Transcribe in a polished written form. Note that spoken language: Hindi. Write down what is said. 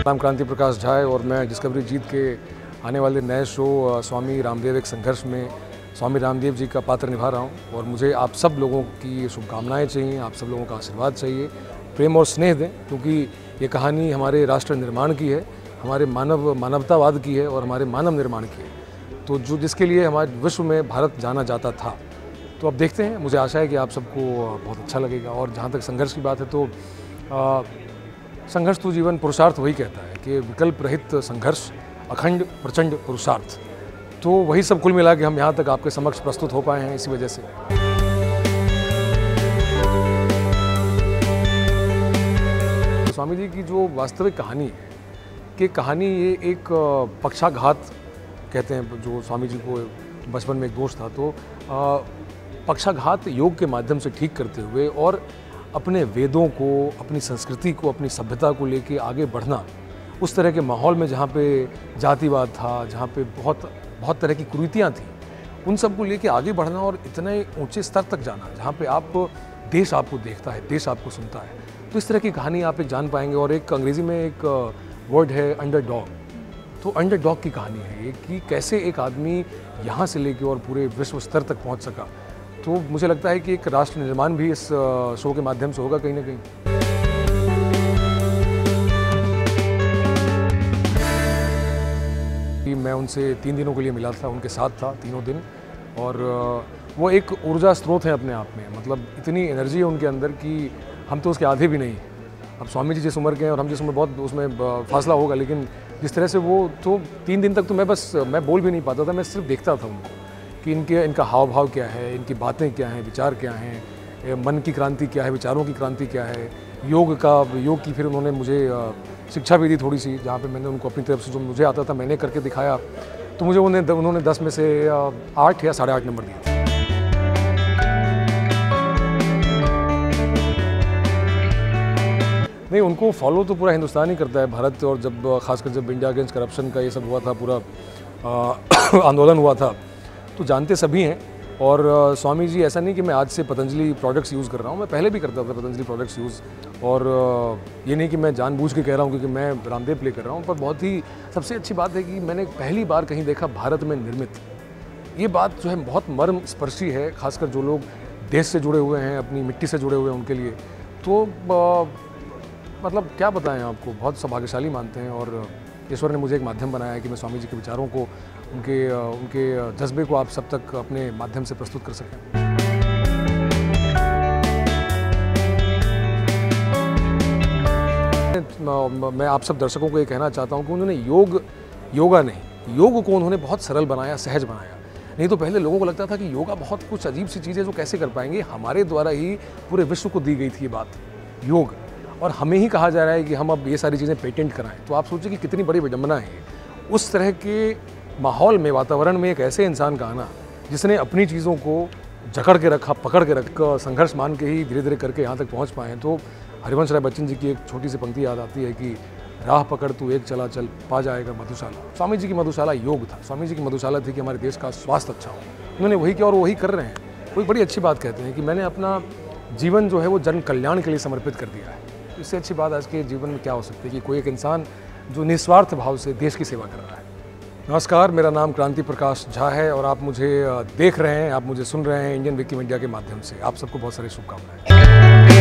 नाम क्रांति प्रकाश झा है और मैं डिस्कवरी जीत के आने वाले नए शो स्वामी रामदेव एक संघर्ष में स्वामी रामदेव जी का पात्र निभा रहा हूं। और मुझे आप सब लोगों की शुभकामनाएं चाहिए, आप सब लोगों का आशीर्वाद चाहिए, प्रेम और स्नेह दें, क्योंकि ये कहानी हमारे राष्ट्र निर्माण की है, हमारे मानवतावाद की है और हमारे मानव निर्माण की है, तो जो जिसके लिए हमारे विश्व में भारत जाना जाता था। तो अब देखते हैं, मुझे आशा है कि आप सबको बहुत अच्छा लगेगा। और जहाँ तक संघर्ष की बात है तो संघर्ष तो जीवन पुरुषार्थ वही कहता है कि विकल्प रहित संघर्ष, अखंड प्रचंड पुरुषार्थ, तो वही सब कुल मिला के हम यहाँ तक आपके समक्ष प्रस्तुत हो पाए हैं इसी वजह से। स्वामी जी की जो वास्तविक कहानी है कि कहानी ये एक पक्षाघात कहते हैं, जो स्वामी जी को बचपन में एक दोष था, तो पक्षाघात योग के माध्यम से ठीक करते हुए और अपने वेदों को, अपनी संस्कृति को, अपनी सभ्यता को लेके आगे बढ़ना, उस तरह के माहौल में जहाँ पे जातिवाद था, जहाँ पे बहुत तरह की कुरीतियाँ थी, उन सब को लेके आगे बढ़ना और इतने ऊंचे स्तर तक जाना जहाँ पे देश आपको देखता है, देश आपको सुनता है। तो इस तरह की कहानी आप एक जान पाएंगे। और एक अंग्रेज़ी में एक वर्ड है अंडरडॉग, तो अंडरडॉग की कहानी है ये कि कैसे एक आदमी यहाँ से लेके और पूरे विश्व स्तर तक पहुँच सका। तो मुझे लगता है कि एक राष्ट्र निर्माण भी इस शो के माध्यम से होगा कहीं ना कहीं। मैं उनसे 3 दिनों के लिए मिला था, उनके साथ था तीनों दिन, और वो एक ऊर्जा स्रोत है अपने आप में। मतलब इतनी एनर्जी है उनके अंदर कि हम तो उसके आधे भी नहीं। अब स्वामी जी जिस उम्र के हैं और हम जिस उम्र, बहुत उसमें फासला होगा, लेकिन जिस तरह से वो, तो 3 दिन तक तो मैं बोल भी नहीं पाता था, मैं सिर्फ देखता था उनको कि इनका हाव भाव क्या है, इनकी बातें क्या हैं, विचार क्या हैं, मन की क्रांति क्या है, विचारों की क्रांति क्या है, योग की फिर उन्होंने मुझे शिक्षा भी दी थोड़ी सी, जहाँ पे मैंने उनको अपनी तरफ से जो मुझे आता था मैंने करके दिखाया। तो मुझे उन्होंने 10 में से 8 या 8.5 नंबर दिए थे। नहीं, उनको फॉलो तो पूरा हिंदुस्तान ही करता है, भारत। और खासकर जब इंडिया अगेंस्ट करप्शन का ये सब हुआ था, पूरा आंदोलन हुआ था, तो जानते सभी हैं। और स्वामी जी, ऐसा नहीं कि मैं आज से पतंजलि प्रोडक्ट्स यूज़ कर रहा हूँ, मैं पहले भी करता था पतंजलि प्रोडक्ट्स यूज़। और ये नहीं कि मैं जानबूझ के कह रहा हूँ क्योंकि मैं रामदेव प्ले कर रहा हूँ, पर बहुत ही सबसे अच्छी बात है कि मैंने पहली बार कहीं देखा भारत में निर्मित। ये बात जो है बहुत मर्म स्पर्शी है, खासकर जो लोग देश से जुड़े हुए हैं, अपनी मिट्टी से जुड़े हुए हैं उनके लिए। तो मतलब क्या बताएं आपको, बहुत सौभाग्यशाली मानते हैं। और ईश्वर ने मुझे एक माध्यम बनाया है कि मैं स्वामी जी के विचारों को, उनके जज्बे को आप सब तक अपने माध्यम से प्रस्तुत कर सकें। मैं आप सब दर्शकों को ये कहना चाहता हूँ कि उन्होंने योग को उन्होंने बहुत सरल बनाया, सहज बनाया। नहीं तो पहले लोगों को लगता था कि योगा बहुत कुछ अजीब सी चीज़ है जो कैसे कर पाएंगे। हमारे द्वारा ही पूरे विश्व को दी गई थी ये बात, योग, और हमें ही कहा जा रहा है कि हम अब ये सारी चीज़ें पेटेंट कराएं। तो आप सोचिए कि कितनी बड़ी विडंबना है। उस तरह के माहौल में, वातावरण में एक ऐसे इंसान का आना जिसने अपनी चीज़ों को जकड़ के रखा, पकड़ के रखा, संघर्ष मान के ही धीरे धीरे करके यहाँ तक पहुँच पाए। तो हरिवंश राय बच्चन जी की एक छोटी सी पंक्ति याद आती है कि राह पकड़ तू एक चला चल, पा जाएगा मधुशाला। स्वामी जी की मधुशाला योग था। स्वामी जी की मधुशाला थी कि हमारे देश का स्वास्थ्य अच्छा हो। उन्होंने वही किया और वही कर रहे हैं। वो एक बड़ी अच्छी बात कहते हैं कि मैंने अपना जीवन जो है वो जन कल्याण के लिए समर्पित कर दिया है। इससे अच्छी बात आज के जीवन में क्या हो सकती है कि कोई एक इंसान जो निस्वार्थ भाव से देश की सेवा कर रहा है। नमस्कार, मेरा नाम क्रांति प्रकाश झा है और आप मुझे देख रहे हैं, आप मुझे सुन रहे हैं इंडियन विकी मीडिया के माध्यम से। आप सबको बहुत सारी शुभकामनाएं।